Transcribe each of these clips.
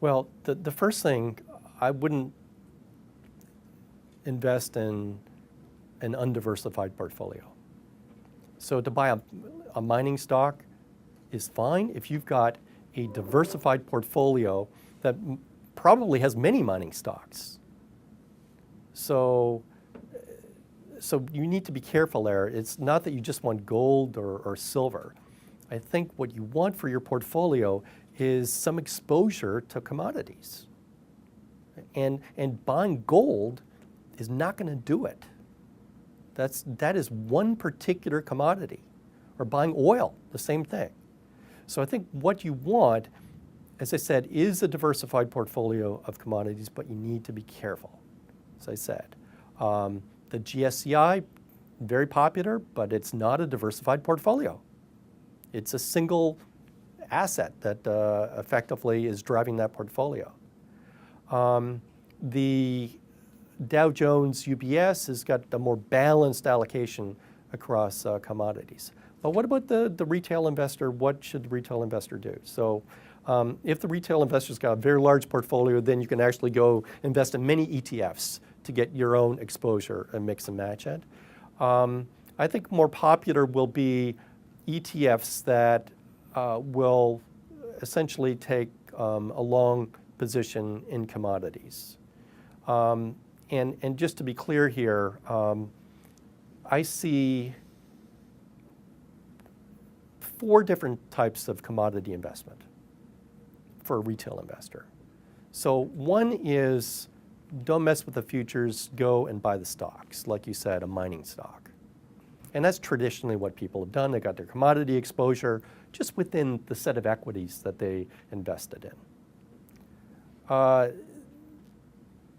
Well, the first thing, I wouldn't invest in an undiversified portfolio. So to buy a mining stock is fine if you've got a diversified portfolio that probably has many mining stocks. So you need to be careful there. It's not that you just want gold or silver. I think what you want for your portfolio is some exposure to commodities. And buying gold is not going to do it. That is one particular commodity. Or buying oil, the same thing. So I think what you want, as I said, is a diversified portfolio of commodities, but you need to be careful, as I said. The GSCI, very popular, but it's not a diversified portfolio. It's a single asset that effectively is driving that portfolio. The Dow Jones UBS has got a more balanced allocation across commodities. But what about the retail investor? What should the retail investor do? So if the retail investor's got a very large portfolio, then you can actually go invest in many ETFs to get your own exposure and mix and match it. I think more popular will be ETFs that will essentially take a long position in commodities. And just to be clear here, I see 4 different types of commodity investment for a retail investor. So one is don't mess with the futures, go and buy the stocks, like you said, a mining stock. And that's traditionally what people have done. They got their commodity exposure just within the set of equities that they invested in.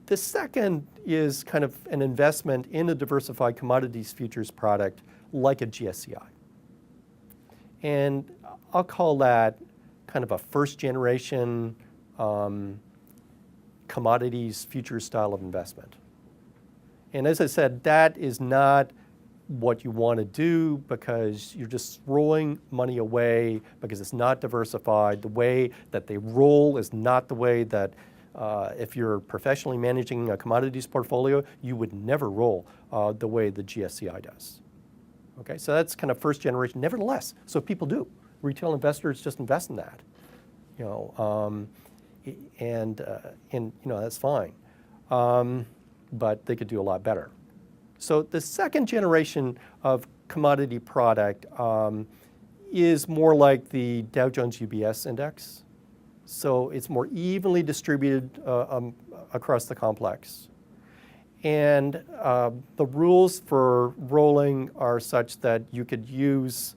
The second is kind of an investment in a diversified commodities futures product like a GSCI. And I'll call that kind of a first generation commodities futures style of investment. And as I said, that is not what you want to do because you're just throwing money away because it's not diversified. The way that they roll is not the way that if you're professionally managing a commodities portfolio, you would never roll the way the GSCI does. Okay, so that's kind of first generation. Nevertheless, so people do. Retail investors just invest in that, you know, and you know that's fine, but they could do a lot better. So the second generation of commodity product is more like the Dow Jones UBS index. So it's more evenly distributed across the complex. And the rules for rolling are such that you could use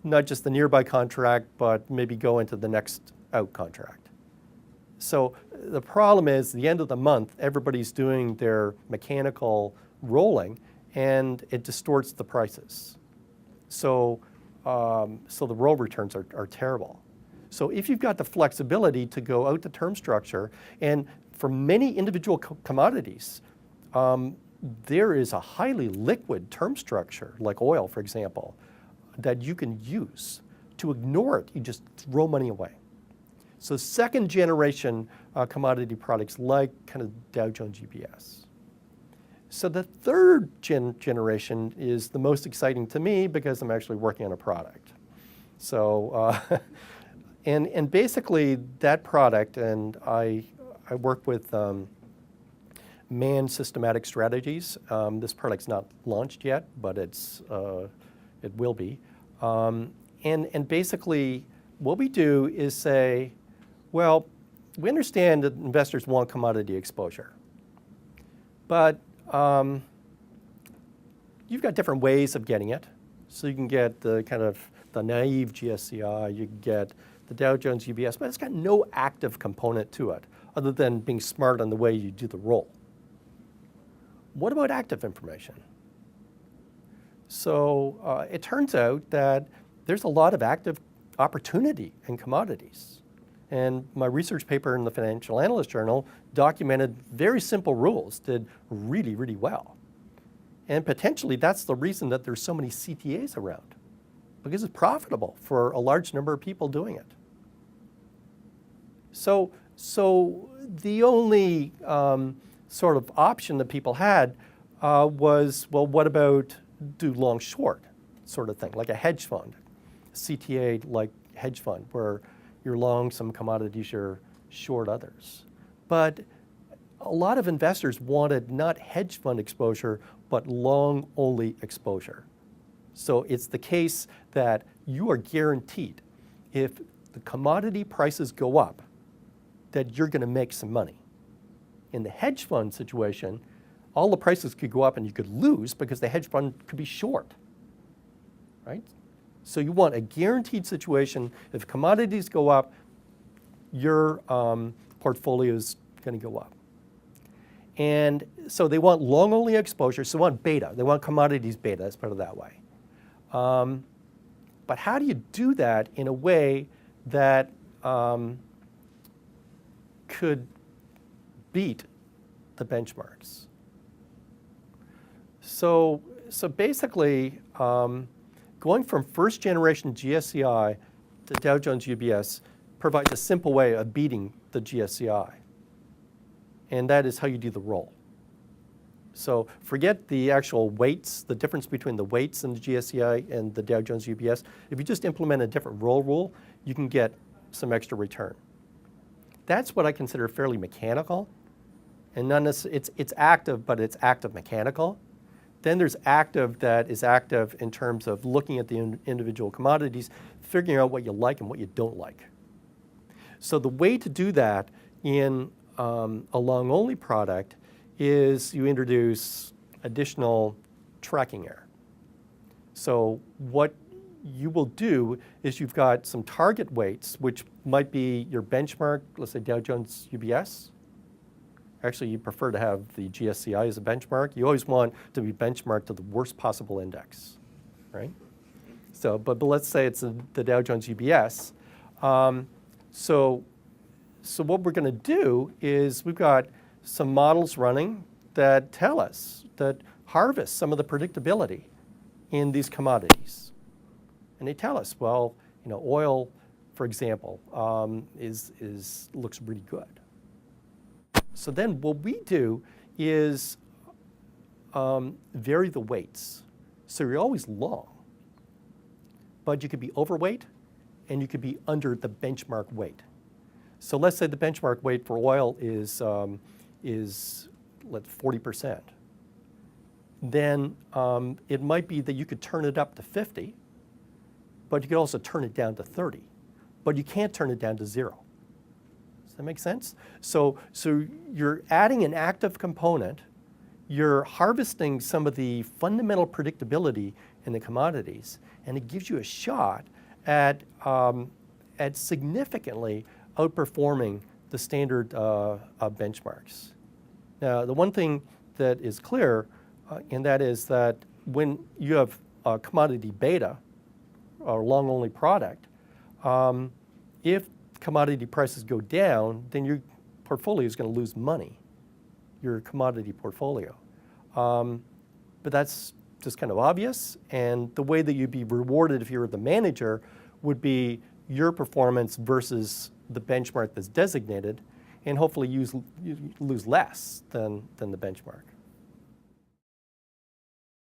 not just the nearby contract, but maybe go into the next out contract. So the problem is, at the end of the month, everybody's doing their mechanical rolling, and it distorts the prices. So, so the roll returns are terrible. So if you've got the flexibility to go out to term structure, and for many individual commodities, there is a highly liquid term structure, like oil, for example, that you can use. To ignore it, you just throw money away. So second generation commodity products like kind of Dow Jones UBS. So the third generation is the most exciting to me because I'm actually working on a product. So, and basically that product, and I work with Man Systematic Strategies. This product's not launched yet, but it will be. And basically what we do is say, well, we understand that investors want commodity exposure, but you've got different ways of getting it. So you can get the kind of the naive GSCI, you can get the Dow Jones UBS, but it's got no active component to it other than being smart on the way you do the roll. What about active information? So it turns out that there's a lot of active opportunity in commodities. And my research paper in the Financial Analyst Journal documented very simple rules, did really, really well. And potentially that's the reason that there's so many CTAs around, because it's profitable for a large number of people doing it. So So the only sort of option that people had was, well, what about do long short sort of thing, like a hedge fund, CTA-like hedge fund, where you're long some commodities, you're short others. But a lot of investors wanted not hedge fund exposure, but long-only exposure. So it's the case that you are guaranteed if the commodity prices go up, that you're going to make some money. In the hedge fund situation, all the prices could go up and you could lose because the hedge fund could be short, right? So you want a guaranteed situation. If commodities go up, your portfolio is going to go up. And so they want long-only exposure, so they want beta. They want commodities beta, let's put it that way. But how do you do that in a way that could beat the benchmarks? So basically, going from first generation GSCI to Dow Jones UBS provides a simple way of beating the GSCI. And that is how you do the roll. So forget the actual weights, the difference between the weights in the GSCI and the Dow Jones UBS. If you just implement a different roll rule, you can get some extra return. That's what I consider fairly mechanical. And none of it's active, but it's active mechanical. Then there's active that is active in terms of looking at the individual commodities, figuring out what you like and what you don't like. So the way to do that in a long-only product is you introduce additional tracking error. So what you will do is you've got some target weights, which might be your benchmark, let's say Dow Jones UBS. Actually, you prefer to have the GSCI as a benchmark. You always want to be benchmarked to the worst possible index, right? So, but let's say it's the Dow Jones UBS. So what we're going to do is we've got some models running that tell us, that harvest some of the predictability in these commodities. And they tell us, well, oil, for example, looks really good. So then what we do is vary the weights. So you're always long, but you could be overweight and you could be under the benchmark weight. So let's say the benchmark weight for oil is 40%. Then it might be that you could turn it up to 50, but you could also turn it down to 30. But you can't turn it down to 0. Does that make sense? So you're adding an active component. You're harvesting some of the fundamental predictability in the commodities, and it gives you a shot at significantly outperforming the standard benchmarks. Now, the one thing that is clear, and that is that when you have a commodity beta, or long-only product, if commodity prices go down, then your portfolio is going to lose money, your commodity portfolio. But that's just kind of obvious, and the way that you'd be rewarded if you were the manager would be your performance versus the benchmark that's designated, and hopefully you lose less than the benchmark.